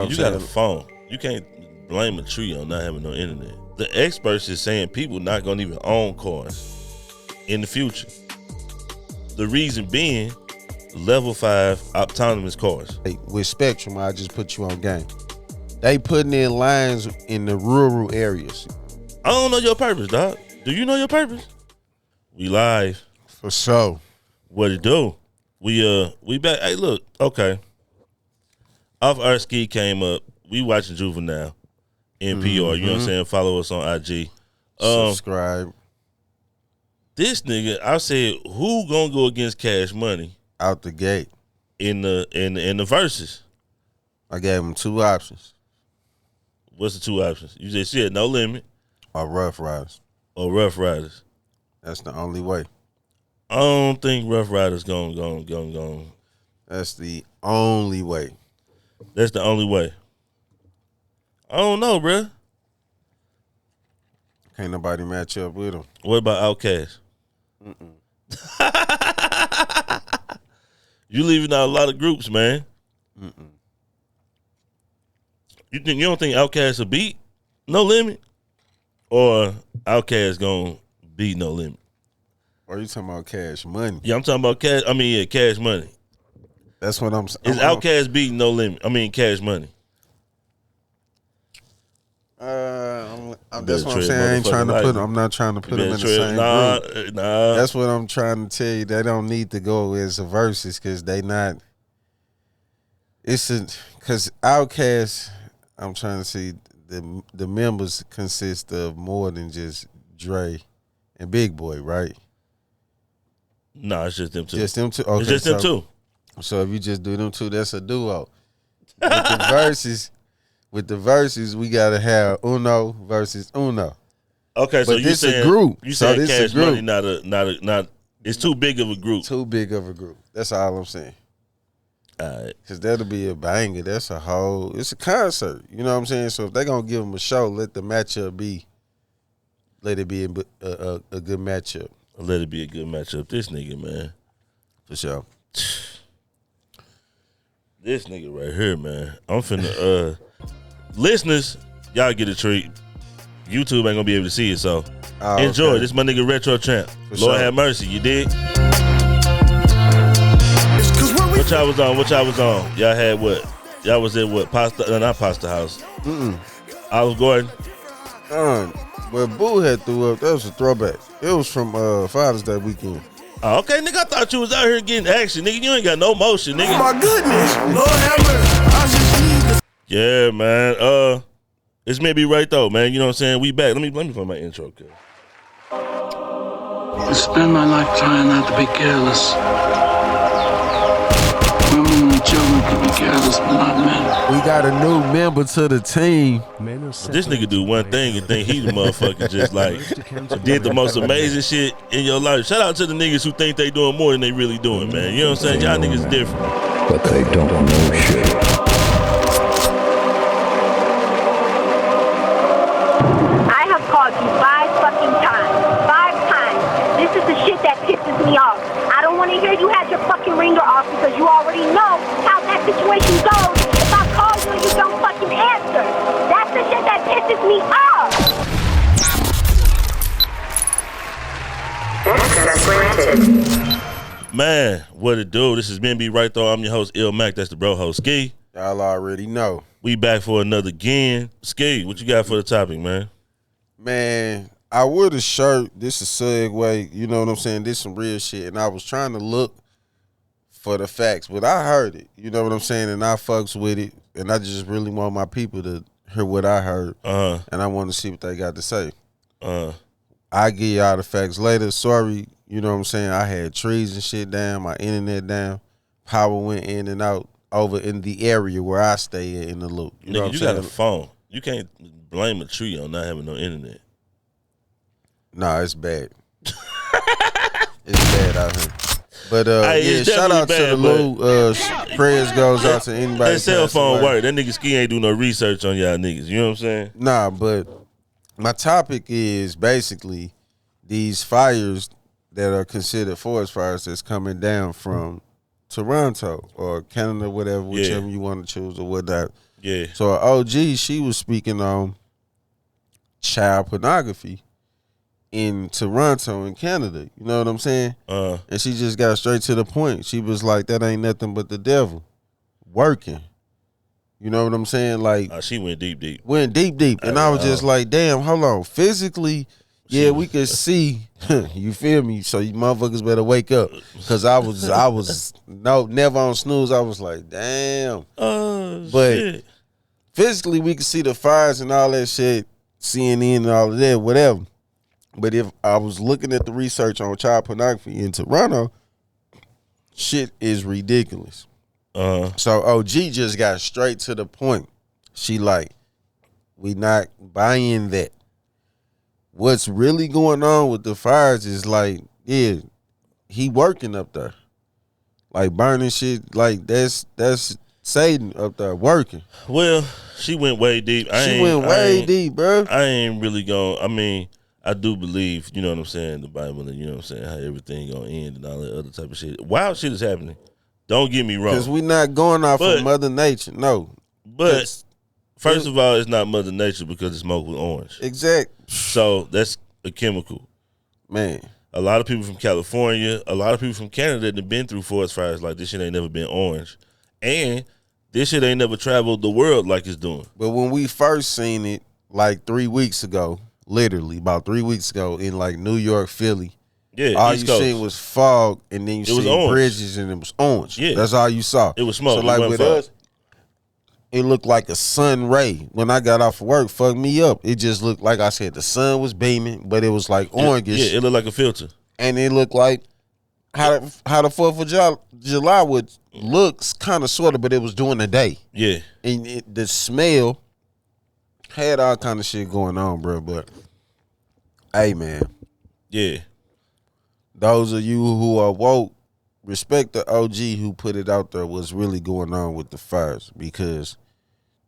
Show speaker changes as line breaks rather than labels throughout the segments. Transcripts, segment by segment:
You got a phone. You can't blame a tree on not having no internet. The experts is saying people not gonna even own cars in the future. The reason being, level 5 autonomous cars.
Hey, with Spectrum, I just put you on game. They putting in lines in the rural areas.
I don't know your purpose, dog. Do you know your purpose? We live.
For sure.
What it do? We back. Hey, look, okay. Off our ski came up. We watching Juvenile, NPR. You know what I'm saying? Follow us on IG.
Subscribe.
This nigga, I said, who gonna go against Cash Money
Out the gate.
in the VERZUZ?
I gave him 2 options.
What's the 2 options? You just said No Limit
Or Rough Riders.
or Rough Riders.
That's the only way.
I don't think Rough Riders gonna.
That's the only way.
That's the only way. I don't know, bruh.
Can't nobody match up with him.
What about Outkast? You leaving out a lot of groups, man. You don't think Outkast will beat No Limit, or Outkast gonna beat No Limit?
Or you talking about Cash Money?
Yeah, I'm talking about Cash. I mean, yeah, Cash Money.
That's what I'm saying.
Is Outkast beating No Limit? I mean, Cash Money.
That's what I'm saying. I ain't trying to put. I'm not trying to put them in the same group.
Nah.
That's what I'm trying to tell you. They don't need to go as a versus because they not. Because Outkast. I'm trying to see the members consist of more than just Dre and Big Boy, right?
No, it's just them two.
Just them two. Okay,
it's just them two.
So if you just do them two, that's a duo. With the verses, we gotta have Uno versus Uno.
Okay, so
but
you saying
a group.
You saying
so
Cash Money not? It's too big of a group.
Too big of a group. That's all I'm saying.
All right.
Cause that'll be a banger. It's a concert. You know what I'm saying? So if they're gonna give them a show, let the matchup be. Let it be a good matchup.
Let it be a good matchup. This nigga, man.
For sure.
This nigga right here, man. I'm finna listeners, y'all get a treat. YouTube ain't gonna be able to see it, so enjoy.
Okay.
This my nigga Retro Champ.
For
Lord
sure.
have mercy, you dig? What y'all was on? Y'all had what? Y'all was at what? Not Pasta House. Olive Garden.
Well, Boo had threw up. That was a throwback. It was from Father's Day weekend.
Oh, okay, nigga. I thought you was out here getting action, nigga. You ain't got no motion, nigga.
Oh my goodness, Lord have mercy. I just need to.
Yeah, man. It's maybe right though, man. You know what I'm saying? We back. Let me find my intro, kid.
I spend my life trying not to be careless. Women and children can be careless, but not men.
We got a new member to the team.
This nigga do one thing and think he the motherfucker just like did the most amazing shit in your life. Shout out to the niggas who think they doing more than they really doing, man. You know what I'm saying? Y'all niggas different.
But they don't know shit.
I have called you 5 fucking times. 5 times. This is the shit that pisses me off. I don't want to hear you had your fucking ringer off because you already know how that situation goes. If I call you and you don't fucking answer, that's the shit that pisses me off.
Access granted.
Man, what it do? This is Ben B Right Though. I'm your host, Il Mac. That's the bro host, Ski.
Y'all already know.
We back for another again. Ski, what you got for the topic, man?
Man, I wore the shirt. This is segue. You know what I'm saying? This some real shit. And I was trying to look for the facts, but I heard it. You know what I'm saying? And I fucks with it. And I just really want my people to hear what I heard. And I want to see what they got to say. I give y'all the facts later. Sorry, you know what I'm saying? I had trees and shit down, my internet down. Power went in and out over in the area where I stay at in the loop. You know
Nigga,
what I'm
you
saying?
got a phone. You can't blame a tree on not having no internet.
Nah, it's bad. It's bad out here. But
Hey,
yeah,
it's
shout out
definitely
to the
bad,
Lou. Prayers goes out to anybody.
That cell
passed
phone
away.
work. That nigga Ski ain't do no research on y'all niggas. You know what I'm saying?
Nah, but my topic is basically these fires that are considered forest fires that's coming down from Toronto or Canada, whatever, whichever you want to choose or whatnot.
Yeah.
So OG, she was speaking on child pornography in Toronto in Canada. You know what I'm saying? And she just got straight to the point. She was like, that ain't nothing but the devil working. You know what I'm saying? Like,
she went deep.
Went deep. And I was just like, damn, hold on. Physically, yeah, we could see. You feel me? So you motherfuckers better wake up. Cause I was never on snooze. I was like, damn. But
shit.
physically we could see the fires and all that shit, CNN and all of that, whatever. But if I was looking at the research on child pornography in Toronto, shit is ridiculous. So OG just got straight to the point. She like, we not buying that. What's really going on with the fires is like, yeah, he working up there. Like burning shit, like that's Satan up there working.
Well, she went way deep.
She went way deep, bro.
I ain't really going. I mean, I do believe, you know what I'm saying, the Bible, and you know what I'm saying, how everything gonna end and all that other type of shit. Wild shit is happening. Don't get me wrong.
Because we not going off of Mother Nature, no.
But first of all, it's not Mother Nature because it's smoked with orange.
Exact.
So that's a chemical.
Man.
A lot of people from California, a lot of people from Canada that have been through forest fires like this shit ain't never been orange. And this shit ain't never traveled the world like it's doing.
But when we first seen it, like 3 weeks ago, literally about 3 weeks ago in like New York, Philly,
yeah,
all
East
you
Coast.
seen was fog, and then you see bridges, and it was orange.
Yeah,
that's all you saw.
It was smoke.
So like with us, it looked like a sun ray. When I got off of work, fucked me up. It just looked like I said the sun was beaming, but it was like orangish.
Yeah, it looked like a filter,
and it looked like how the 4th of July would looks kind of sort of, but it was during the day.
Yeah,
and the smell had all kind of shit going on, bro. But hey, man,
yeah.
Those of you who are woke, respect the OG who put it out there what's really going on with the fires, because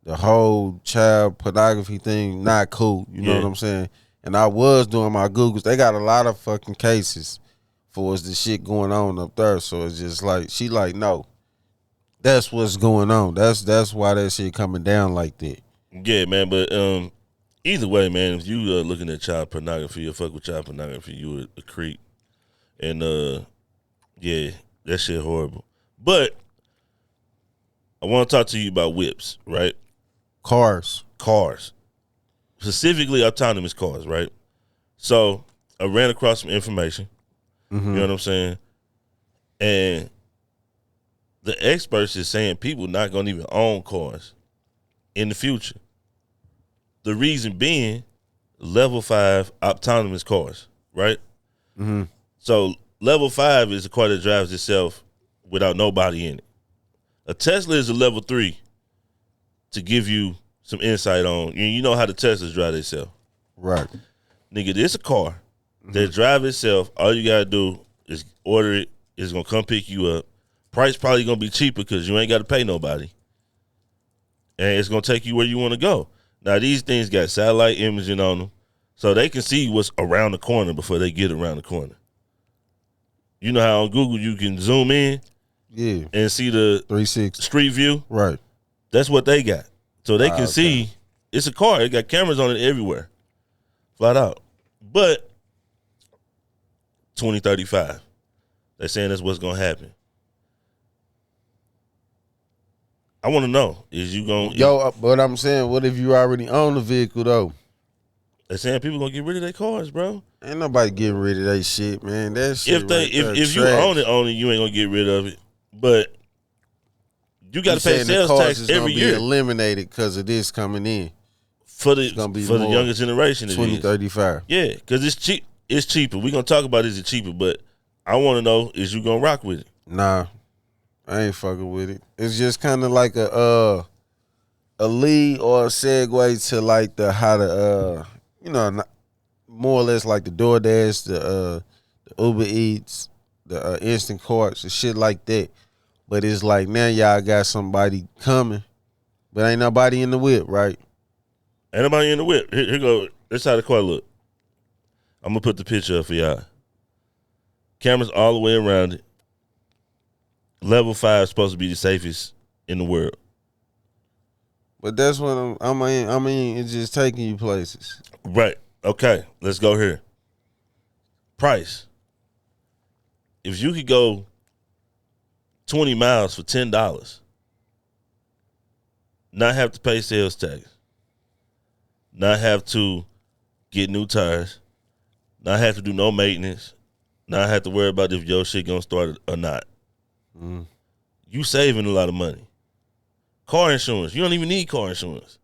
the whole child pornography thing not cool. You know what I'm saying? And I was doing my Googles. They got a lot of fucking cases for us the shit going on up there. So it's just like she like, no, that's what's going on. That's why that shit coming down like that.
Yeah, man. But either way, man, if you looking at child pornography or fuck with child pornography, you a creep. And yeah, that shit horrible. But I want to talk to you about whips, right?
Cars.
Specifically autonomous cars, right? So I ran across some information. You know what I'm saying? And the experts is saying people not gonna even own cars in the future. The reason being level 5 autonomous cars, right? So level 5 is a car that drives itself without nobody in it. A Tesla is a level 3 to give you some insight on, you know how the Teslas drive themselves.
Right.
Nigga, this a car that drive itself. All you gotta do is order it. It's gonna come pick you up. Price probably gonna be cheaper because you ain't gotta pay nobody. And it's gonna take you where you wanna go. Now these things got satellite imaging on them, so they can see what's around the corner before they get around the corner. You know how on Google you can zoom in and see the
360
street view?
Right.
That's what they got. So they can see it's a car. It got cameras on it everywhere. Flat out. But 2035. They're saying that's what's gonna happen. I wanna know, is you gonna
but I'm saying, what if you already own the vehicle though?
They're saying people gonna get rid of their cars, bro.
Ain't nobody getting rid of that shit, man. That shit.
If you own it, you ain't gonna get rid of it. But you got to pay sales tax every year.
Be eliminated because of this coming in
for the younger generation.
2035.
Yeah, because it's cheap. It's cheaper. We're gonna talk about is it cheaper, but I want to know, is you gonna rock with it?
Nah, I ain't fucking with it. It's just kind of like a lead or a segue to like more or less like the DoorDash, the Uber Eats, the instant carts and shit like that. But it's like now y'all got somebody coming, but ain't nobody in the whip, right?
Ain't nobody in the whip. Here go. That's how the car look. I'm gonna put the picture up for y'all. Cameras all the way around it. Level 5 is supposed to be the safest in the world.
But that's what I mean, it's just taking you places.
Right. Okay. Let's go here. Price. If you could go 20 miles for $10, not have to pay sales tax, not have to get new tires, not have to do no maintenance, not have to worry about if your shit gonna start or not. You saving a lot of money. Car insurance. You don't even need car insurance.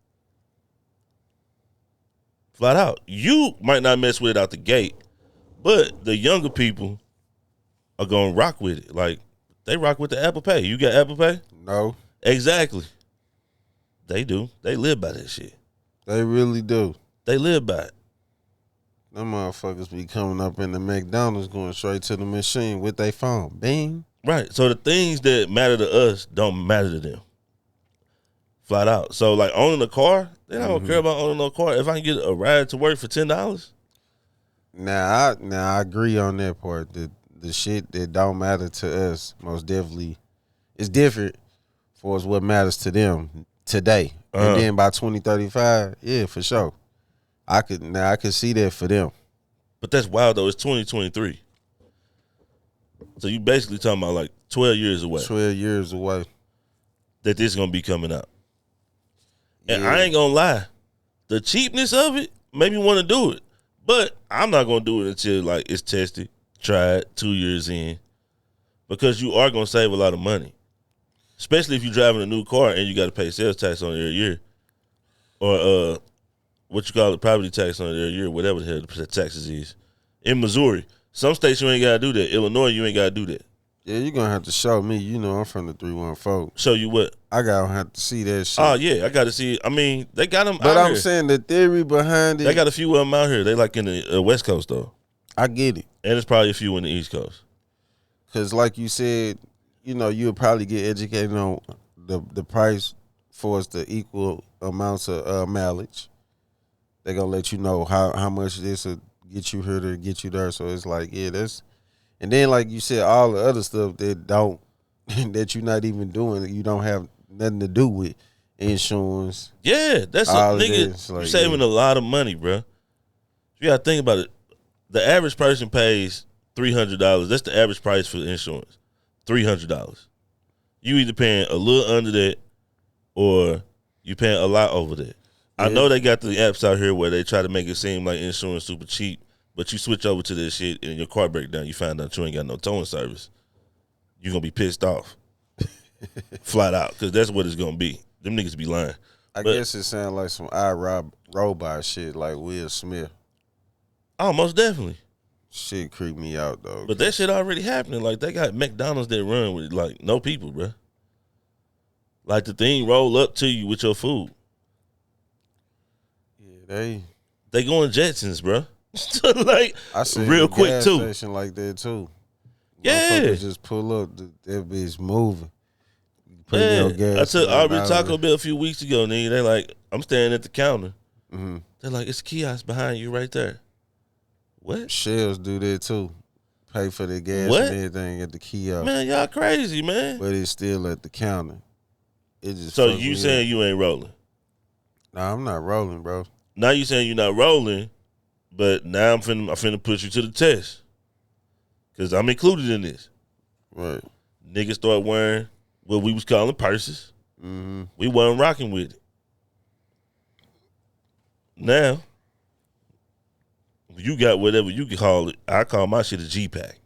Flat out. You might not mess with it out the gate, but the younger people are gonna rock with it. Like, they rock with the Apple Pay. You got Apple Pay?
No.
Exactly. They do. They live by that shit.
They really do.
They live by it.
Them motherfuckers be coming up in the McDonald's going straight to the machine with their phone. Bing.
Right. So the things that matter to us don't matter to them. Flat out. So like owning a car, they don't care about owning no car. If I can get a ride to work for $10.
Now I agree on that part. The shit that don't matter to us, most definitely, it's different for us what matters to them today. And then by 2035, yeah, for sure. I could see that for them.
But that's wild though. It's 2023. So you basically talking about like 12 years away
12 years away.
that this is gonna be coming out. And
Yeah.
I ain't gonna lie, the cheapness of it made me want to do it. But I'm not gonna do it until like it's tested, tried, 2 years in. Because you are gonna save a lot of money. Especially if you're driving a new car and you gotta pay sales tax on it every year. Or what you call it, property tax on it every year, whatever the hell the taxes is. In Missouri. Some states you ain't gotta do that. Illinois, you ain't gotta do that.
Yeah, you're gonna have to show me. You know I'm from the 314.
Show you what?
I gotta have to see that shit.
Oh yeah, I gotta see it. I mean, they got them
But
out
I'm
here.
saying the theory behind it,
They got a few of them out here. They like in the West Coast though.
I get it.
And there's probably a few in the East Coast.
Cause like you said, you know, you'll probably get educated on the price for us the equal amounts of mileage. They're gonna let you know how much this will get you here to get you there. So it's like, yeah, that's, and then like you said, all the other stuff that don't that you're not even doing, you don't have nothing to do with insurance.
Yeah, that's a
All of
nigga.
this, like,
You're saving a lot of money, bro. You gotta think about it. The average person pays $300. That's the average price for insurance. $300. You either paying a little under that or you paying a lot over that. I know they got the apps out here where they try to make it seem like insurance super cheap, but you switch over to this shit and your car break down, you find out you ain't got no towing service. You're gonna be pissed off. Flat out, because that's what it's gonna be. Them niggas be lying.
I guess it sounds like some robot shit like Will Smith.
Oh, most definitely.
Shit creep me out though.
But that shit already happening. Like, they got McDonald's that run with like no people, bro. Like, the thing roll up to you with your food.
yeah,
They going Jetsons, bro. Like,
I see
real quick
gas
too.
station like that too.
Yeah.
Motherfuckers just pull up, that bitch moving. Put in
Yeah,
your gas
I took
in
Aubrey
$1.
Taco Bell a few weeks ago, nigga. They like, I'm standing at the counter.
Mm-hmm.
They're like, it's a kiosk behind you right there. What?
Shells do that too. Pay for their gas
What?
and everything at the kiosk,
Man, y'all crazy, man.
but it's still at the counter. It just
So
fuck
you
me
saying
up.
you ain't rolling?
Nah, I'm not rolling, bro.
Now you saying you're not rolling, but now I'm finna put you to the test. Cause I'm included in this.
Right.
Niggas start wearing what we was calling purses.
Mm-hmm.
We wasn't rocking with it. Now, you got whatever you can call it. I call my shit a G-Pack.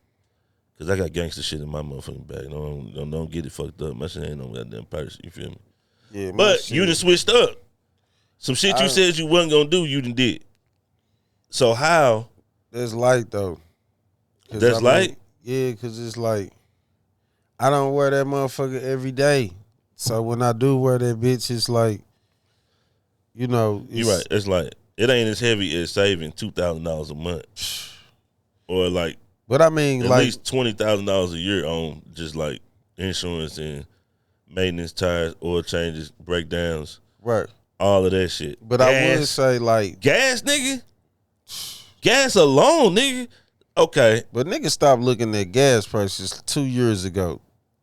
Because I got gangster shit in my motherfucking bag. Don't get it fucked up. My shit ain't no goddamn purse. You feel me?
Yeah, my
But
shit-
you done switched up. Some shit you said you wasn't going to do, you done did. So how?
That's light though. 'Cause
That's light?
Yeah, because it's like, I don't wear that motherfucker every day. So when I do wear that bitch, it's like, you know.
You right. It's like, it ain't as heavy as saving $2,000 a month. Or like,
But I mean,
at
like,
least $20,000 a year on just like insurance and maintenance, tires, oil changes, breakdowns,
right.
all of that shit.
But I would say, like,
Gas, nigga? Gas alone, nigga? Okay.
but niggas stopped looking at gas prices 2 years ago.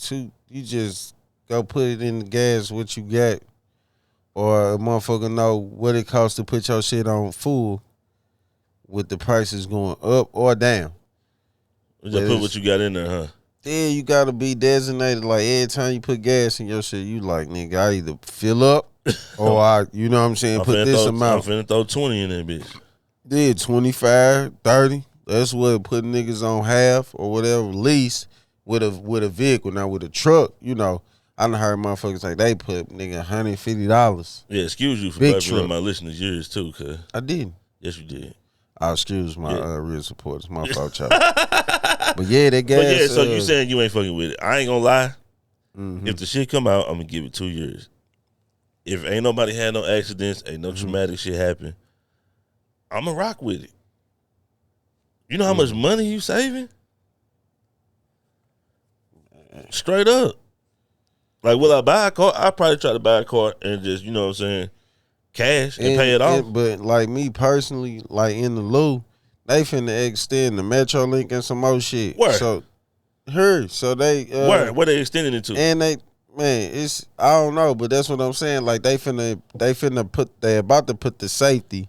You just go put it in the gas, what you got, or a motherfucker know what it costs to put your shit on full with the prices going up or down.
Just put what you got in there, huh?
Yeah, you gotta be designated. Like every time you put gas in your shit, you like, nigga, I either fill up or I, you know what I'm saying, put this amount.
I'm finna throw 20 in that bitch.
Yeah, 25, 30. That's what putting niggas on half or whatever lease with a vehicle. Now with a truck, you know, I done heard motherfuckers like they put nigga $150.
Yeah, excuse you for
Big
representing
truck.
my listeners' years too, cuz.
I didn't.
Yes, you did.
I excuse my real supporters. My fault, y'all. But yeah, that gas.
But yeah, so you saying you ain't fucking with it. I ain't gonna lie.
Mm-hmm.
If the shit come out, I'm gonna give it 2 years. If ain't nobody had no accidents, ain't no traumatic shit happen, I'm gonna rock with it. You know how much money you saving? Straight up. Like, will I buy a car? I probably try to buy a car and just, you know what I'm saying, cash and pay it off.
But like me personally, like in the Lou, they finna extend the Metro Link and some more shit.
Where?
So they
Where they extending it to?
and it's I don't know, but that's what I'm saying. Like they about to put the safety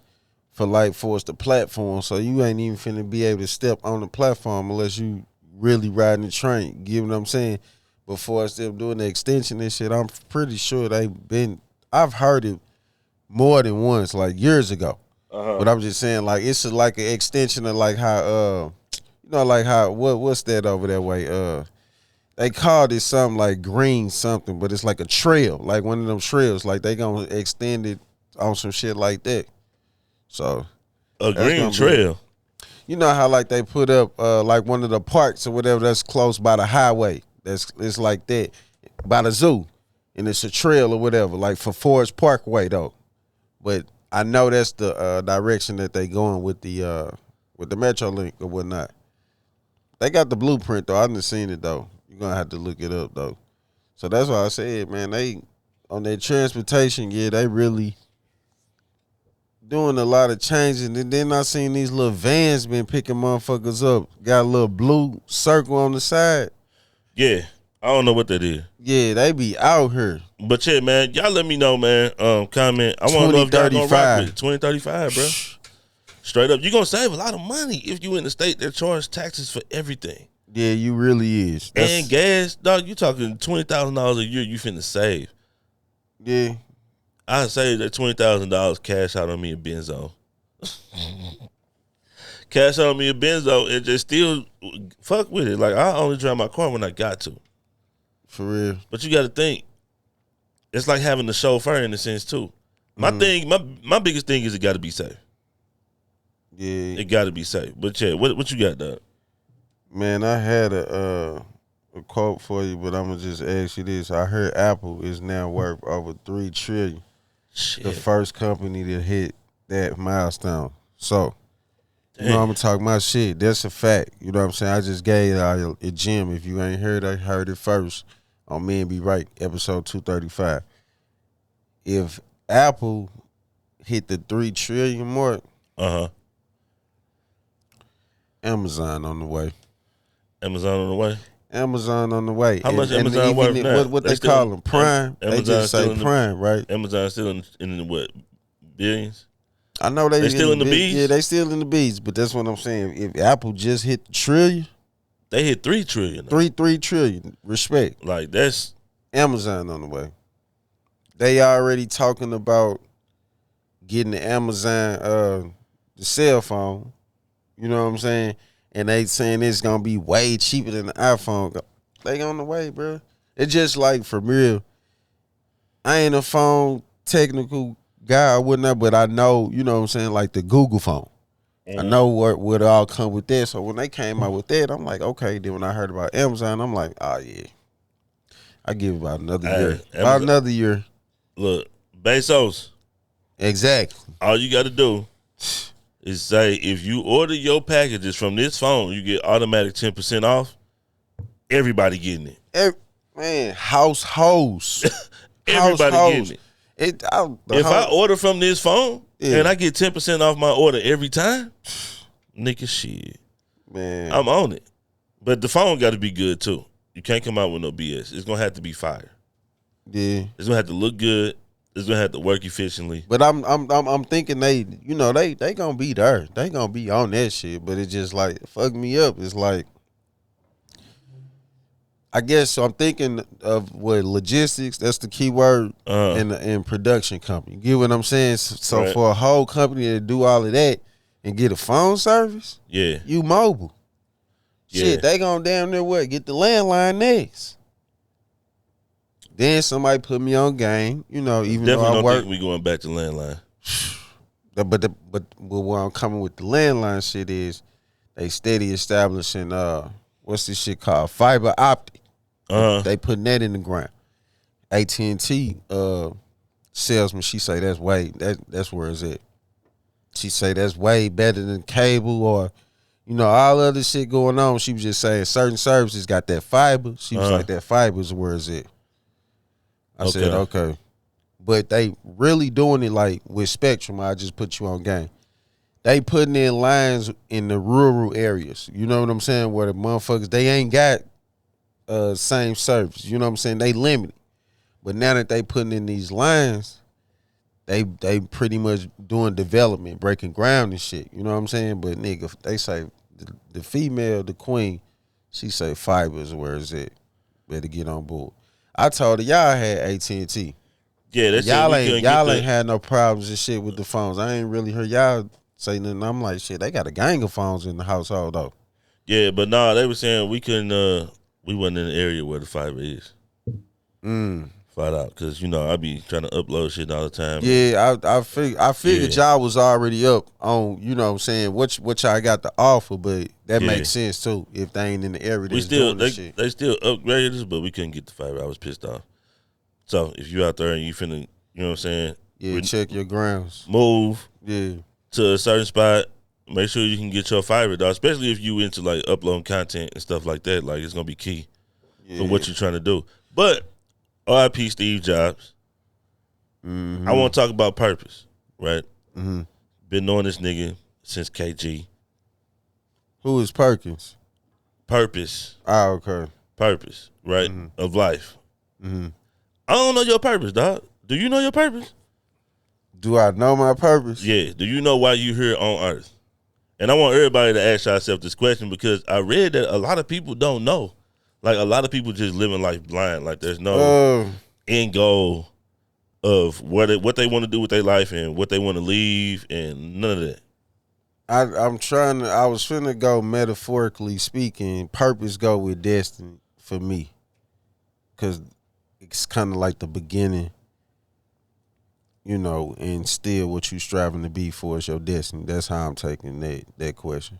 for us the platform. So you ain't even finna be able to step on the platform unless you really riding the train. You get what I'm saying? Before them doing the extension and shit, I'm pretty sure I've heard it more than once, like years ago. But I'm just saying, like, it's like an extension of like how you know, like how what's that over that way? They called it something like green something, but it's like a trail, like one of them trails. Like they gonna extend it on some shit like that. So
A green trail.
You know how like they put up like one of the parks or whatever that's close by the highway. It's like that by the zoo, and it's a trail or whatever, like for Forest Parkway though. But I know that's the direction that they going with the Metro Link or whatnot. They got the blueprint though. I didn't seen it though. You're gonna have to look it up though. So that's why I said, man, they on their transportation, yeah, they really doing a lot of changes. And then I seen these little vans been picking motherfuckers up. Got a little blue circle on the side.
Yeah. I don't know what that is.
Yeah, they be out here.
But yeah, man, y'all let me know, man. Comment. I want to know if y'all gonna rock with it. 2035, bro. Straight up. You're gonna save a lot of money if you in the state that charge taxes for everything.
Yeah, you really is.
And gas, dog, you talking $20,000 a year you finna save.
Yeah.
I saved that $20,000 cash out on me a benzo. Cash out on me a benzo and just still fuck with it. Like, I only drive my car when I got to.
For real.
But you got to think, it's like having a chauffeur in a sense too. My thing, my biggest thing is it got to be safe.
Yeah.
It got to be safe. But yeah, what you got, dog?
Man, I had a quote for you, but I'm gonna just ask you this. I heard Apple is now worth over $3 trillion.
Shit.
The first company to hit that milestone. So,
Damn.
you know, I'm gonna talk my shit. That's a fact. You know what I'm saying? I just gave a gem. If you ain't heard, I heard it first on Men Be Right, episode 235. If Apple hit the $3 trillion mark, Amazon on the way.
Amazon on the way.
Amazon on the way.
How much Amazon worth now?
What they call them? Prime. They just say Prime, right?
Amazon still in the what? Billions?
I know they
still in the B's?
Yeah, they still in the B's, but that's what I'm saying. If Apple just hit the trillion,
they hit $3 trillion.
$3 trillion. Respect.
Like, that's
Amazon on the way. They already talking about getting the Amazon the cell phone. You know what I'm saying? And they saying it's gonna be way cheaper than the iPhone. They on the way, bro. It's just like, for real, I ain't a phone technical guy or whatnot, but I know, you know what I'm saying, like the Google phone. I know what all come with that. So when they came out with that, I'm like, okay. Then when I heard about Amazon, I'm like, oh yeah. I give it about another year.
Amazon,
about another year.
Look, Bezos.
Exactly.
All you got to do is say, if you order your packages from this phone, you get automatic 10% off. Everybody getting it.
Man, households.
Everybody getting it. If I order from this phone and I get 10% off my order every time, nigga, shit.
Man,
I'm on it. But the phone got to be good too. You can't come out with no BS. It's going to have to be fire.
Yeah.
It's going to have to look good. It's gonna have to work efficiently.
But I'm thinking they gonna be there. They gonna be on that shit. But it just like fuck me up. It's like I guess so. I'm thinking of what logistics. That's the key word in production company. You get what I'm saying? So
Right.
for a whole company to do all of that and get a phone service,
Yeah.
you mobile.
Yeah.
Shit, they gonna damn near what? Get the landline next. Then somebody put me on game. Even
Definitely
though I
don't
work.
think we going back to landline.
But where I'm coming with the landline shit is they steady establishing what's this shit called? Fiber optic. They putting that in the ground. AT&T salesman, she say that's where it's at. She say that's way better than cable or all other shit going on. She was just saying certain services got that fiber. She was like that fiber is where it's at. I said okay. But they really doing it like with Spectrum. I just put you on game. They putting in lines in the rural areas. You know what I'm saying? Where the motherfuckers, they ain't got same service. You know what I'm saying? They limited. But now that they putting in these lines, they pretty much doing development, breaking ground and shit. You know what I'm saying? But nigga, they say the female, the queen, she say fiber is where it's at. Better get on board. I told her y'all had AT&T.
Yeah, that's
y'all ain't had no problems and shit with the phones. I ain't really heard y'all say nothing. I'm like, shit, they got a gang of phones in the household though.
Yeah, but nah, they were saying we couldn't. We wasn't in the area where the fiber is. Flat out, because I be trying to upload shit all the time.
Yeah, I figured y'all was already up on what I'm saying, what y'all got to offer, but that makes sense too if they ain't in the area.
They still upgraded us, but we couldn't get the fiber. I was pissed off. So if you out there and you finna, you know what I'm saying?
Yeah, check your grounds.
Move.
Yeah.
To a certain spot. Make sure you can get your fiber, dog. Especially if you into like uploading content and stuff like that. Like it's gonna be key for what you're trying to do. But R.I.P. Steve Jobs. I want to talk about purpose, right? Been knowing this nigga since KG.
Who is Perkins?
Purpose.
Oh, okay.
Purpose, right? Of life. I don't know your purpose, dog. Do you know your purpose?
Do I know my purpose?
Yeah. Do you know why you here on Earth? And I want everybody to ask yourself this question because I read that a lot of people don't know. Like a lot of people just living life blind. Like there's no end goal of what they want to do with their life and what they want to leave and none of that.
I was finna go metaphorically speaking, purpose go with destiny for me. Cause it's kind of like the beginning, and still what you striving to be for is your destiny. That's how I'm taking that question.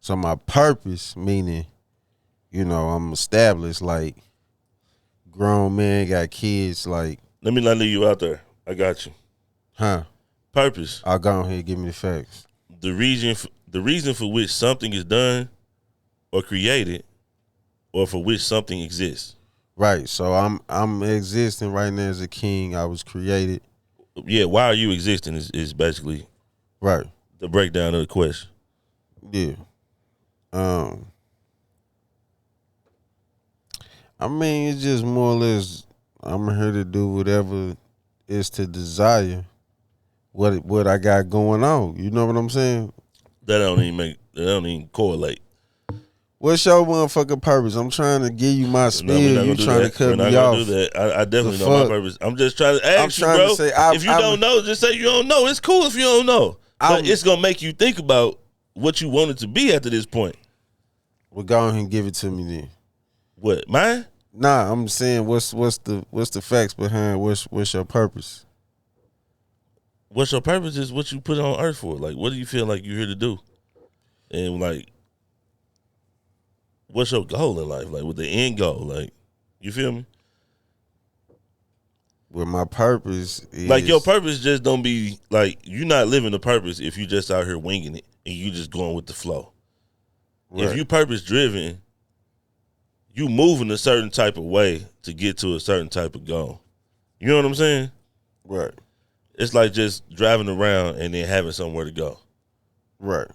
So my purpose, meaning, I'm established, like grown man, got kids, like.
Let me not leave you out there. I got you.
Huh?
Purpose.
I'll go ahead and give me the facts.
The reason for which something is done or created or for which something exists.
Right. So I'm existing right now as a king. I was created.
Yeah, why are you existing is basically
right
the breakdown of the question.
Yeah. I mean, it's just more or less I'm here to do whatever is to desire what I got going on. You know what I'm saying?
That don't even correlate.
What's your motherfucking purpose? I'm trying to give you my spiel. You trying to cut me off?
Do that. I definitely know my purpose. I'm just trying to ask you, bro. If you don't know, just say you don't know. It's cool if you don't know. But it's gonna make you think about what you want it to be after this point.
Well, go ahead and give it to me then.
What, mine?
Nah, I'm saying what's the facts behind what's your purpose?
What's your purpose is what you put on earth for. Like, what do you feel like you're here to do? And like, what's your goal in life? Like, with the end goal, like, you feel me?
Well, my purpose is
like your purpose just don't be like you're not living the purpose if you just out here winging it and you just going with the flow. Right. If you purpose driven, you moving a certain type of way to get to a certain type of goal. You know what I'm saying?
Right.
It's like just driving around and then having somewhere to go.
Right.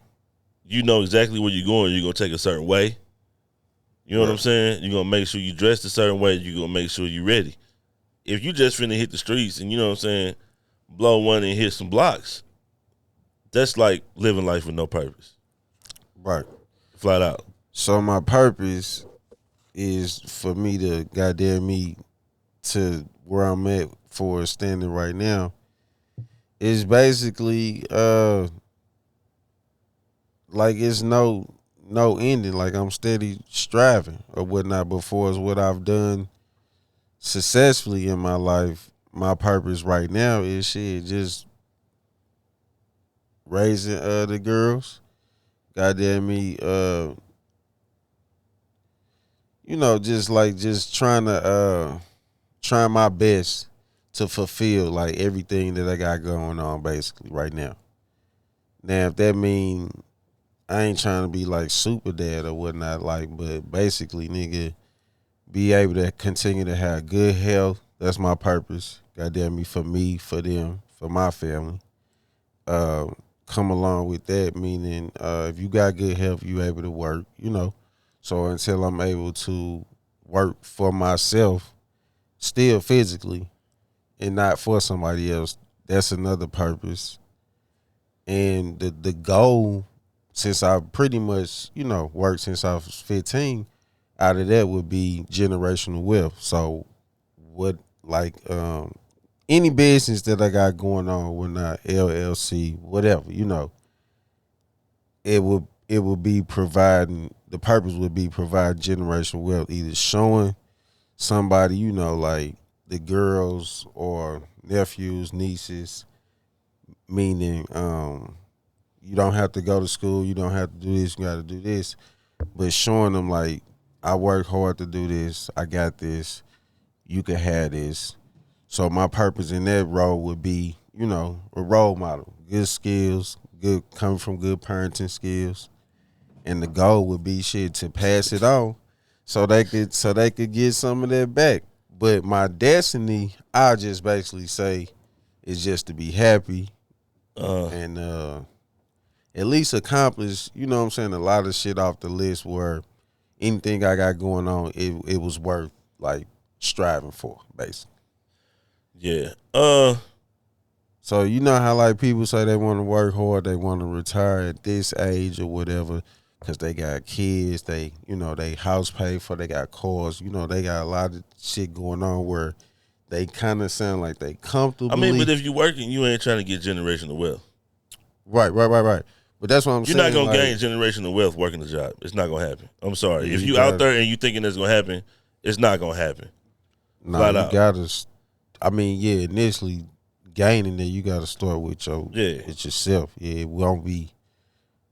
You know exactly where you're going. You're going to take a certain way. You know what I'm saying? You're going to make sure you dress a certain way. You're going to make sure you're ready. if you just finna hit the streets and you know what I'm saying, blow one and hit some blocks, that's like living life with no purpose.
Right.
Flat out.
So my purpose is for me to goddamn me to where I'm at for standing right now is basically like it's no ending. Like I'm steady striving or whatnot. Before is what I've done successfully in my life. My purpose right now is shit, just raising the girls. Goddamn me, just trying to trying my best to fulfill like everything that I got going on basically right now. Now if that mean I ain't trying to be like super dad or whatnot, like, but basically, nigga, be able to continue to have good health. That's my purpose. Goddamn me, for them, for my family. Come along with that, meaning if you got good health, you able to work, So until I'm able to work for myself, still physically, and not for somebody else, that's another purpose. And the goal, since I pretty much, worked since I was 15, out of that would be generational wealth. So what, like, any business that I got going on, with not LLC, whatever, it would be providing, the purpose would be providing generational wealth, either showing somebody, like the girls or nephews, nieces, meaning you don't have to go to school, you don't have to do this, you got to do this, but showing them like, I work hard to do this, I got this, you can have this. So my purpose in that role would be, a role model, good skills, coming from good parenting skills, and the goal would be shit to pass it on, so they could get some of that back. But my destiny, I just basically say, is just to be happy and at least accomplish, a lot of shit off the list where anything I got going on, it was worth like striving for, basically.
Yeah.
So you know how like people say they want to work hard, they want to retire at this age or whatever, because they got kids, they house paid for, they got cars, they got a lot of shit going on where they kind of sound like they comfortable.
I mean, but if you working, you ain't trying to get generational wealth.
Right. But that's what I'm saying.
You're not gonna
like,
gain generational wealth working the job. It's not gonna happen. I'm sorry.
Yeah,
if you out there and you thinking that's gonna happen, it's not gonna happen.
No, you gotta. I mean, yeah, initially gaining it, you gotta start with yourself. Yeah, it won't be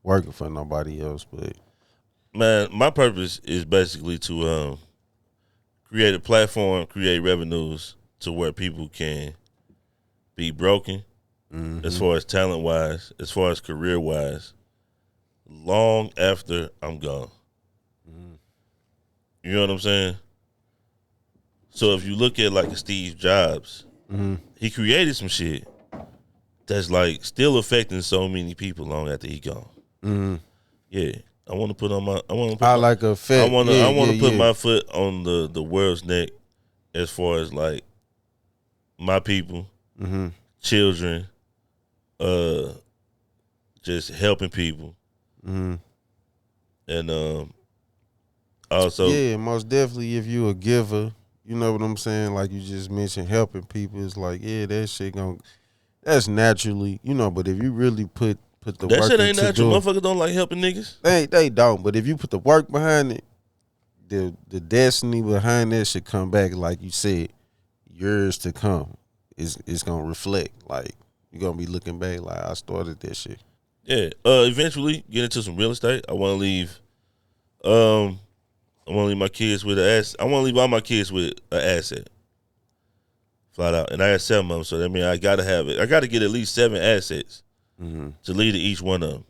working for nobody else. But
man, my purpose is basically to create a platform, create revenues to where people can be broken, as far as talent wise, as far as career wise, long after I'm gone. You know what I'm saying? So if you look at like a Steve Jobs, he created some shit that's like still affecting so many people long after he gone. Yeah, I want to put on my. I want to put my foot on the world's neck, as far as like my people, children, just helping people, and also
most definitely if you a giver. You know what I'm saying? Like you just mentioned, helping people. It's like, that shit that's naturally, but if you really put the
that
work
shit ain't
into
natural. Motherfuckers don't like helping niggas.
They don't. But if you put the work behind it, the destiny behind that should come back, like you said, years to come. It's gonna reflect. Like you're gonna be looking back like I started that shit.
Yeah. Eventually get into some real estate. I want to leave. I want to leave my kids with an asset. I want to leave all my kids with an asset. Flat out. And I got 7 of them, so that means I got to have it. I got to get at least 7 assets to leave to each one of them.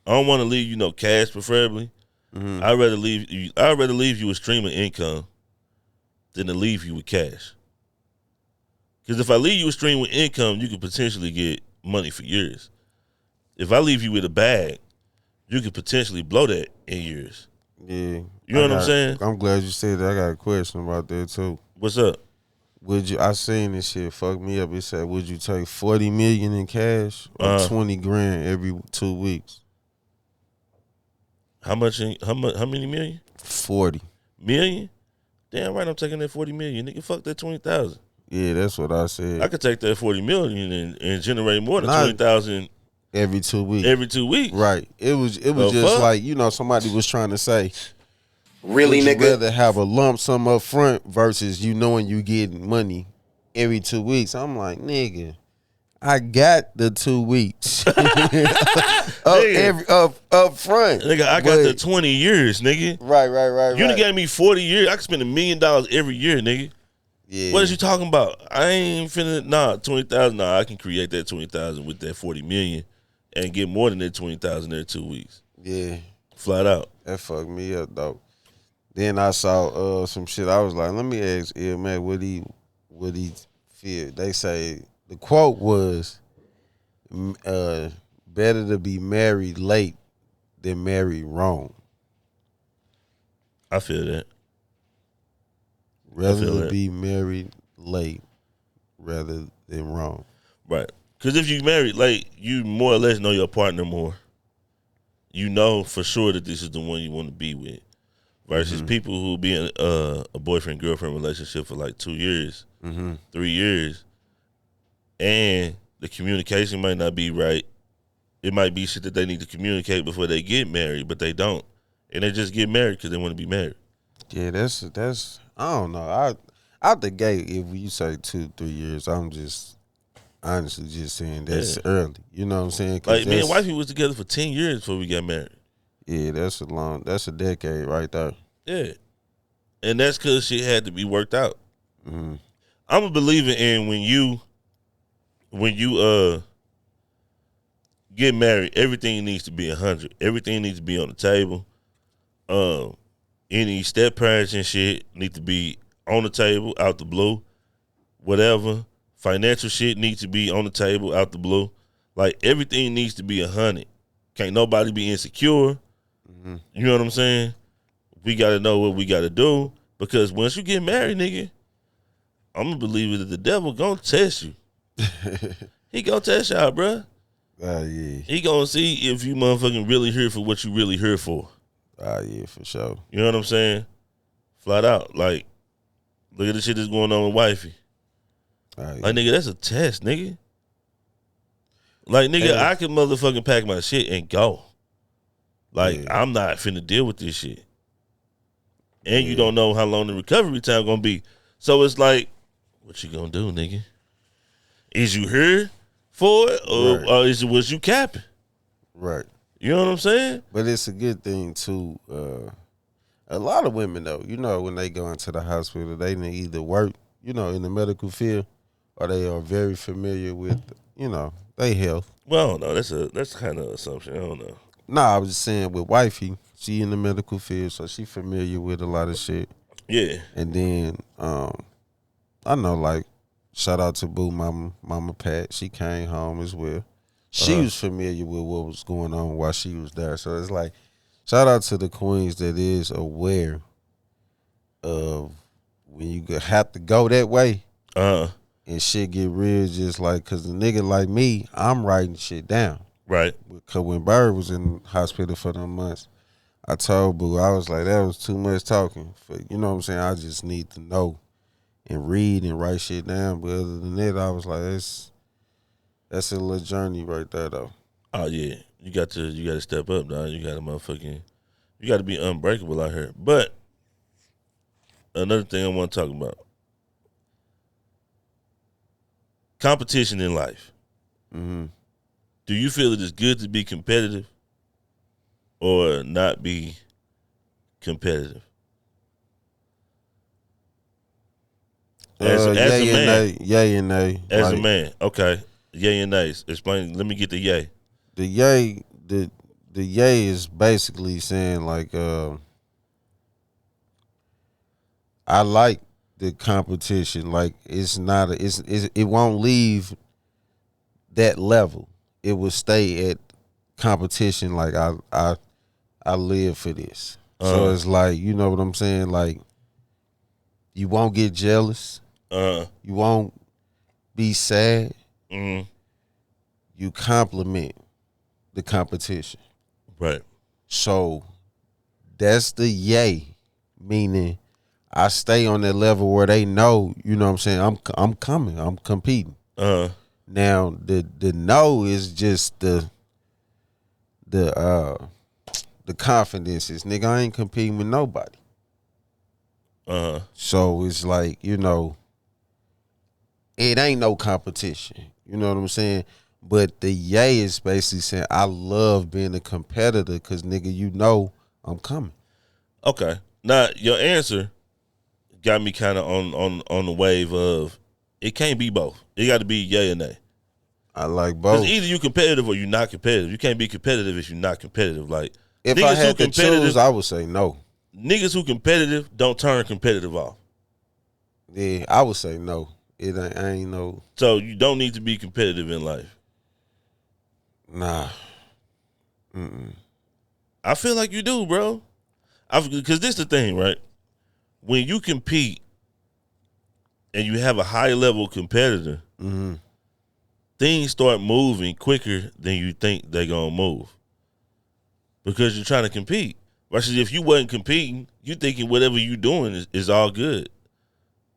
I don't want to leave you cash, preferably. I'd rather leave you a stream of income than to leave you with cash. Because if I leave you a stream with income, you could potentially get money for years. If I leave you with a bag, you could potentially blow that in years.
Yeah.
You know what I'm saying?
I'm glad you said that. I got a question about that too.
What's up?
Would you? I seen this shit fuck me up. It said, would you take 40 million in cash or 20 grand every 2 weeks?
How much? How many million?
40.
Million? Damn right, I'm taking that 40 million. Nigga, fuck that 20,000.
Yeah, that's what I said.
I could take that 40 million and generate more than 20,000
every 2 weeks.
Every 2 weeks.
Right. It was just like, somebody was trying to say,
really,
would
nigga?
you rather have a lump sum up front versus you knowing you getting money every 2 weeks? I'm like, nigga, I got the 2 weeks up front.
Nigga, I got the 20 years, nigga.
Right.
You done gave me 40 years. I can spend $1 million every year, nigga.
Yeah.
What is you talking about? I ain't finna 20,000. Nah, I can create that 20,000 with that 40 million and get more than that 20,000 every 2 weeks.
Yeah.
Flat out.
That fucked me up, though. Then I saw some shit. I was like, let me ask Mac what he feel. They say the quote was, better to be married late than married wrong.
I feel that.
Rather to be married late rather than wrong.
Right. Because if you married late, you more or less know your partner more. You know for sure that this is the one you want to be with. Versus people who be in a boyfriend-girlfriend relationship for like 2 years, 3 years, and the communication might not be right. It might be shit that they need to communicate before they get married, but they don't. And they just get married because they want to be married.
Yeah, that's I don't know. Out the gate, if you say 2-3 years, I'm just honestly just saying that's early. You know what I'm saying?
Like me and wifey was together for 10 years before we got married.
Yeah, that's a decade right there.
Yeah. And that's because shit had to be worked out. I'm a believer in when you get married, everything needs to be 100. Everything needs to be on the table. Any step parents and shit need to be on the table, out the blue. Whatever. Financial shit needs to be on the table, out the blue. Like, everything needs to be 100. Can't nobody be insecure. You know what I'm saying? We got to know what we got to do. Because once you get married, nigga, I'm a believer that the devil gonna test you. He gonna test y'all, bruh.
Yeah.
He gonna see if you motherfucking really here for what you really here for.
Yeah, for sure.
You know what I'm saying? Flat out. Like, look at the shit that's going on with wifey.
Yeah.
Like, nigga, that's a test, nigga. Like, nigga, I can motherfucking pack my shit and go. Like, I'm not finna deal with this shit. And you don't know how long the recovery time gonna be. So it's like, what you gonna do, nigga? Is you here for it, or is it was you capping?
Right.
You know what I'm saying?
But it's a good thing too. A lot of women though, when they go into the hospital, they either work, in the medical field, or they are very familiar with, their health.
Well, no, that's kind of assumption. I don't know.
Nah, I was just saying with wifey, she in the medical field, so she familiar with a lot of shit.
Yeah.
And then I know, like, shout out to Boo Mama Pat. She came home as well. She was familiar with what was going on while she was there. So it's like, shout out to the queens that is aware of when you have to go that way. And shit get real, just like, because the nigga like me, I'm writing shit down.
Right.
Because when Bird was in hospital for them months, I told Boo, I was like, that was too much talking. You know what I'm saying? I just need to know and read and write shit down. But other than that, I was like, that's a little journey right there, though.
Oh yeah, you got to step up, dog. You got to be unbreakable out here. But another thing I want to talk about: competition in life. Do you feel it is good to be competitive or not be competitive? As a man.
Yay and nay.
As a man, okay. Yay and nays. Explain. Let me get the yay.
The yay, the yay is basically saying like, I like the competition. Like it won't leave that level. It will stay at competition. Like I live for this. So it's like, you know what I'm saying? Like, you won't get jealous. You won't be sad.
Mm-hmm.
You compliment the competition.
Right.
So that's the yay, meaning I stay on that level where they know, you know what I'm saying, I'm coming, I'm competing. Now the no is just the confidence is, nigga, I ain't competing with nobody. So it's like, you know, it ain't no competition. You know what I'm saying? But the yay is basically saying I love being a competitor because, nigga, you know I'm coming.
Okay. Now your answer got me kind of on the wave of it can't be both. It got to be yay or nay.
I like both.
Because either you competitive or you're not competitive. You can't be competitive if you're not competitive. Like
If
niggas
I
who
had to
competitive,
choose, I would say no.
niggas who competitive don't turn competitive off.
Yeah, I would say no. I ain't no.
So you don't need to be competitive in life.
Nah.
I feel like you do, bro. Because this the thing, right? When you compete and you have a high level competitor, things start moving quicker than you think they're gonna move. Because you're trying to compete. Versus if you wasn't competing, you thinking whatever you doing is all good.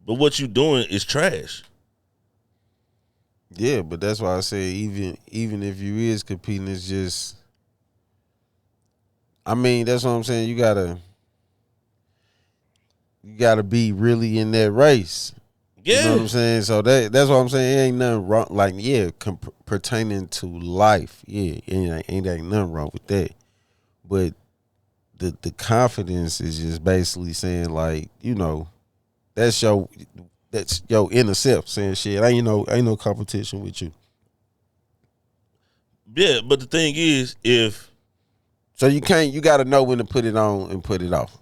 But what you doing is trash.
Yeah, but that's why I say even if you is competing, it's just. I mean, that's what I'm saying. You gotta be really in that race.
Yeah.
You know what I'm saying? So that's what I'm saying. It ain't nothing wrong. Like, yeah, pertaining to life, yeah, ain't nothing wrong with that. But the confidence is just basically saying, like, you know, that's your inner self saying, shit, ain't no competition with you.
Yeah, but the thing is,
So you gotta know when to put it on and put it off.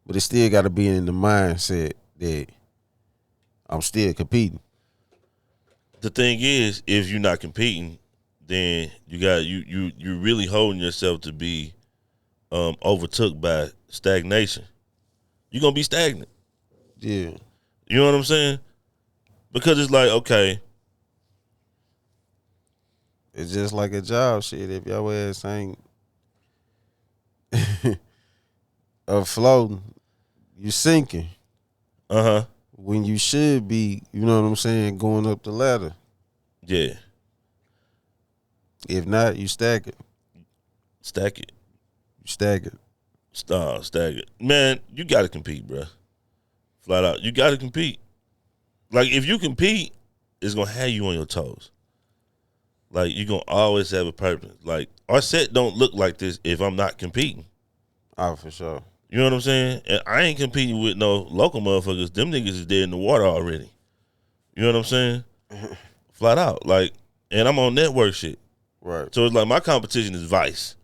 But it still gotta be in the mindset that I'm still competing.
the thing is, if you're not competing, then you're really holding yourself to be overtook by stagnation. You're gonna be stagnant.
Yeah.
You know what I'm saying? Because it's like, okay,
It's just like a job shit. If your ass ain't afloat, you sinking. When you should be, you know what I'm saying, going up the ladder.
Yeah.
If not, you stagger.
Stack it.
You stagger.
Stagger. Man, you gotta compete, bro. Flat out. You gotta compete. Like, if you compete, it's gonna have you on your toes. Like, you're gonna always have a purpose. Like, our set don't look like this if I'm not competing.
Oh, for sure.
You know what I'm saying? And I ain't competing with no local motherfuckers. Them niggas is dead in the water already. You know what I'm saying? Flat out. Like, and I'm on network shit.
Right.
So it's like my competition is Vice.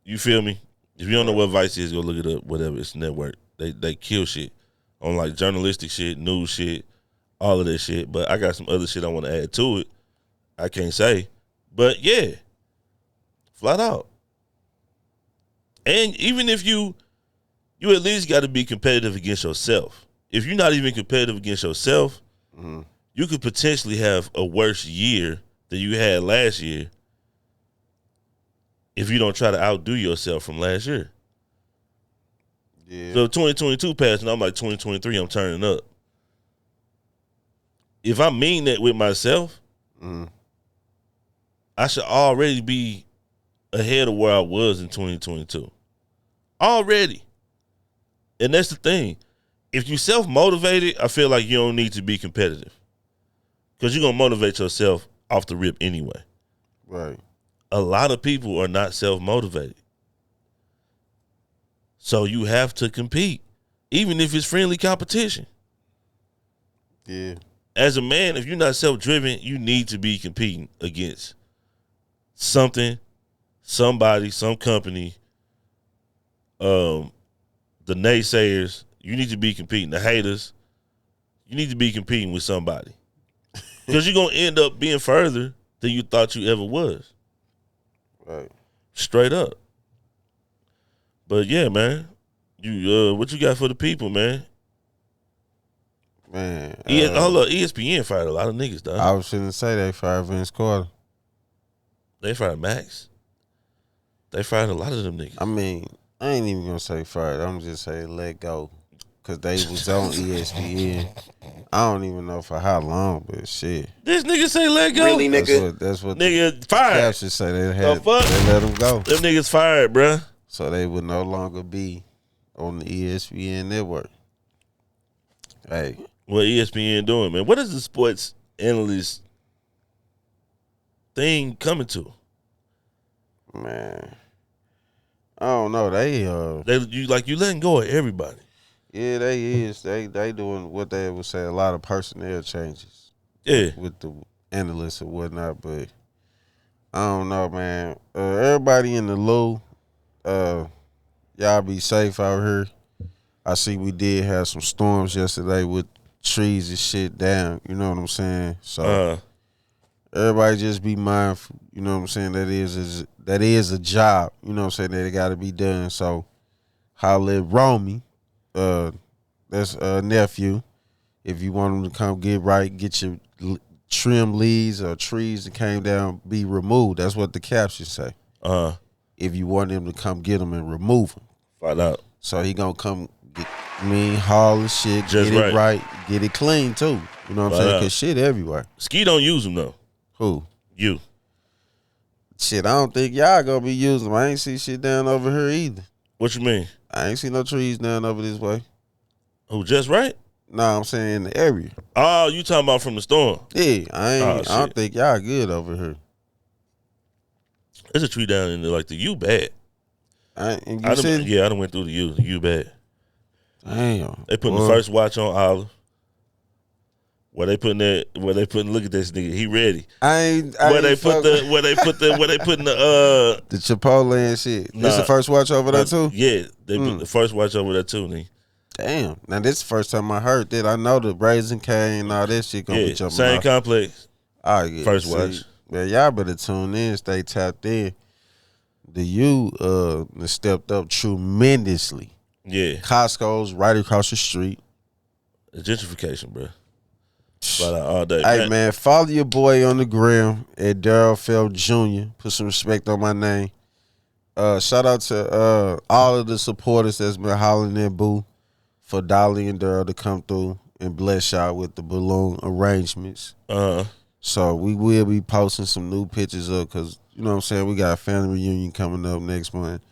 You feel me? If you don't know what Vice is, go look it up. Whatever. It's network. They kill shit on like journalistic shit, news shit, all of that shit. But I got some other shit I want to add to it. I can't say. But yeah. Flat out. And even if you at least got to be competitive against yourself. If you're not even competitive against yourself, you could potentially have a worse year than you had last year if you don't try to outdo yourself from last year.
Yeah.
So 2022 passed, and I'm like 2023, I'm turning up. If I mean that with myself, I should already be ahead of where I was in 2022. Already. And that's the thing. If you self-motivated, I feel like you don't need to be competitive. Because you're going to motivate yourself off the rip anyway.
Right.
A lot of people are not self-motivated. So you have to compete, even if it's friendly competition.
Yeah.
As a man, if you're not self-driven, you need to be competing against something, somebody, some company, the naysayers. You need to be competing. The haters, you need to be competing with somebody. Because you're going to end up being further than you thought you ever was.
Right.
Straight up. But yeah, man. What you got for the people, man?
Man.
Hold up, ESPN fired a lot of niggas, dog.
I was finna say they fired Vince Carter.
They fired Max. They fired a lot of them niggas.
I mean, I ain't even gonna say fired. I'm just saying let go. Cause they was on ESPN. I don't even know for how long, but shit.
This nigga say let go.
Really, nigga?
That's what
Nigga fired.
captions say they
The fuck?
they let them go.
Them niggas fired, bruh.
So they would no longer be on the ESPN network. Hey.
What ESPN doing, man? What is the sports analyst thing coming to?
Man. I don't know. They
You letting go of everybody.
yeah, they is. They doing what they would say a lot of personnel changes.
Yeah.
With the analysts and whatnot, but I don't know, man. Everybody in the low, y'all be safe out here. I see we did have some storms yesterday with trees and shit down. You know what I'm saying? So everybody just be mindful. You know what I'm saying? That is a job. You know what I'm saying? That it got to be done. So holla at Romy. That's nephew. If you want them to come get your trim leaves or trees that came down, be removed. That's what the captions say. If you want them to come get them and remove them.
Find out.
So he gonna come haul the shit,
Just
get it right, get it clean too. You know what I'm saying? Cause shit everywhere.
Ski don't use them though.
Who?
You.
Shit, I don't think y'all gonna be using them. I ain't see shit down over here either.
What you mean?
I ain't see no trees down over this way.
Who, just right?
Nah, I'm saying in the area.
Oh, you talking about from the storm?
Yeah, I don't
shit.
think y'all good over here.
There's a tree down in there, like the U bad.
I
I done went through the U. The U bad.
Damn.
They putting the first watch on Olive. Look at this nigga. He ready. Where they putting the
the Chipotle and shit. This the first watch over there too?
Yeah, they put the first watch over there too, nigga.
Damn. Now this is the first time I heard that. I know the Raising Cane and all that shit gonna be jumping
same
off.
complex.
Oh, yeah.
First watch.
Man, y'all better tune in, stay tapped in. The U stepped up tremendously.
Yeah.
Costco's right across the street.
The gentrification, bro. But all day.
Hey, man, follow your boy on the gram at Daryl Feld Jr. Put some respect on my name. Shout out to all of the supporters that's been hollering at Boo for Dolly and Daryl to come through and bless y'all with the balloon arrangements. So we will be posting some new pictures up because, you know what I'm saying, we got a family reunion coming up next month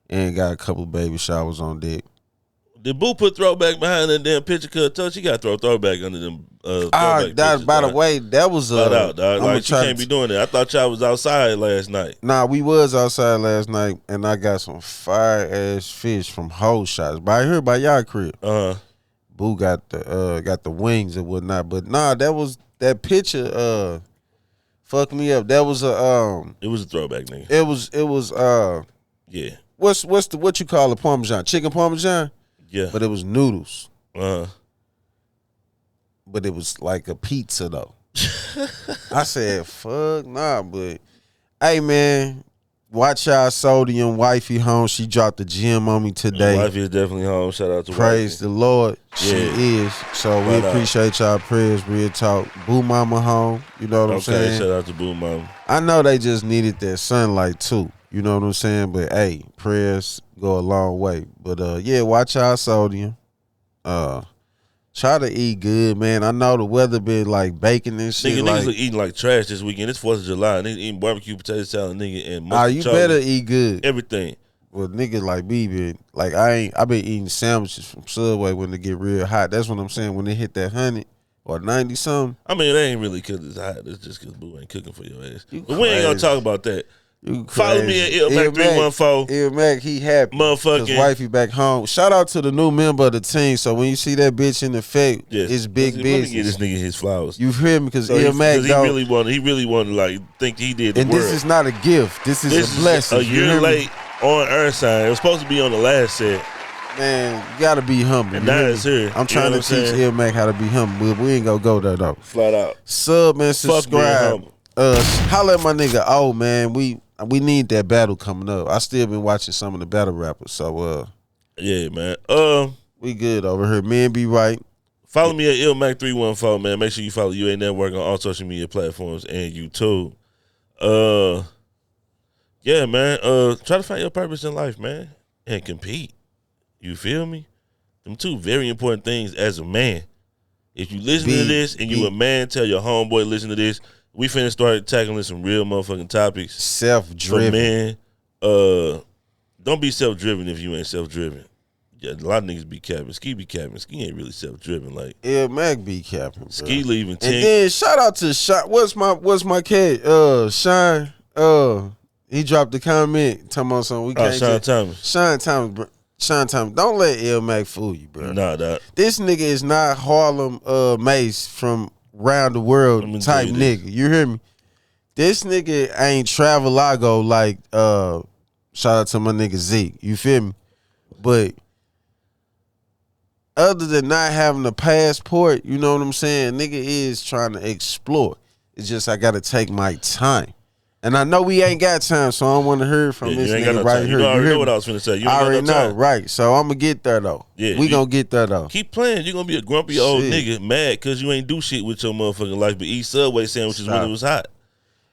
and got a couple baby showers on deck.
Did Boo put throwback behind that damn picture? Cause touch, you got to throw throwback under them.
By the way, that was
out, dog. Like you can't be doing that. I thought y'all was outside last night.
Nah, we was outside last night, and I got some fire ass fish from Whole Shots by here by y'all crib. Boo got the wings and whatnot, but nah, that picture fucked me up. That was
it was a throwback, nigga.
It was
yeah.
What you call it? Parmesan, chicken Parmesan.
Yeah.
But it was noodles. But it was like a pizza though. I said, fuck nah, but hey man, watch y'all sodium wifey home. She dropped the gym on me today.
Wifey is definitely home. Shout out to
Praise
wifey.
the Lord. She is. So we appreciate y'all prayers, real talk. Boo mama home. You know what I'm saying?
Shout out to Boo mama.
I know they just needed that sunlight too. You know what I'm saying? But hey, prayers go a long way. But yeah, watch y'all sodium. Try to eat good, man. I know the weather been like baking and shit.
Niggas eating like trash this weekend. It's 4th of July. Niggas eating barbecue potato salad, nigga, and mustard
you
chocolate.
better eat good.
Everything.
Well, niggas like me been like I been eating sandwiches from Subway when they get real hot. That's what I'm saying. When they hit that 100 or 90 something.
I mean, it ain't really because it's hot. It's just because Boo ain't cooking for your ass. But we ain't gonna talk about that. Follow me at IlMac314.
IlMac, he happy.
Motherfucking
his wifey back home. Shout out to the new member of the team. So when you see that bitch in the fake, it's big business.
Let me get this nigga his flowers.
You hear me? Because
IlMac, he really wanted to like think he did the
and
world.
This is not a gift. This is a blessing.
A year late on Earthside. It was supposed to be on the last set.
Man, you gotta be humble.
And now it's here.
I'm trying to teach IlMac how to be humble. But we ain't gonna go there though.
Flat out.
Sub and subscribe. Holla at my nigga. Oh man, we need that battle coming up. I still been watching some of the battle rappers. So
yeah, man.
we good over here. Men be right.
Follow me at IlMac314, man. Make sure you follow UA Network on all social media platforms and YouTube. Yeah, man. Try to find your purpose in life, man, and compete. You feel me? Them two very important things as a man. If you listen to this and you a man, tell your homeboy listen to this. We finna start tackling some real motherfucking topics.
Self-driven.
Man, don't be self-driven if you ain't self-driven. Yeah, a lot of niggas be capping. Ski be capping. Ski ain't really self-driven. Like
Mac be capping, bro.
Ski leaving 10.
And then shout out to Sean. What's my cat? Sean. He dropped a comment talking about something. We can't.
Sean Thomas.
Sean Thomas, bro. Sean Thomas. Don't let L Mac fool you, bro.
Nah, dog.
This nigga is not Harlem Mace from round the world type nigga. You hear me? This nigga ain't Travelago like shout out to my nigga Zeke. You feel me? But other than not having a passport, you know what I'm saying? Nigga is trying to explore. It's just I gotta take my time. And I know we ain't got time, so I don't want to hear from this nigga right here.
You already know what I was finna say. You
I already
ain't got no
know,
time.
right? So I'm gonna get there though.
Yeah,
we gonna get there though.
Keep playing. You're gonna be a grumpy old nigga mad because you ain't do shit with your motherfucking life but eat Subway sandwiches when it was hot.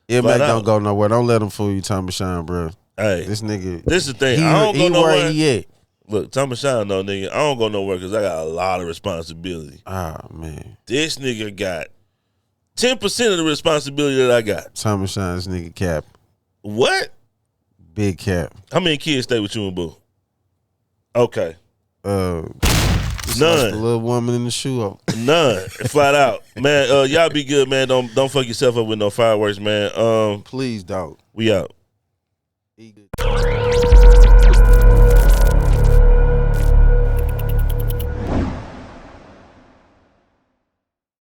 Mac don't go nowhere. Don't let him fool you, Thomas Shine, bro.
Hey,
this nigga.
This is the thing. I don't go nowhere.
Where he at?
Look, Thomas Shine though, nigga. I don't go nowhere because I got a lot of responsibility.
Ah, man.
This nigga got 10% of the responsibility that I got.
Thomas Shine's nigga cap.
What?
Big cap.
How many kids stay with you and Boo? Okay.
None.
The
little woman in the shoe.
None. Flat out. Man, y'all be good, man. Don't fuck yourself up with no fireworks, man.
Please don't.
We out.
Eat good.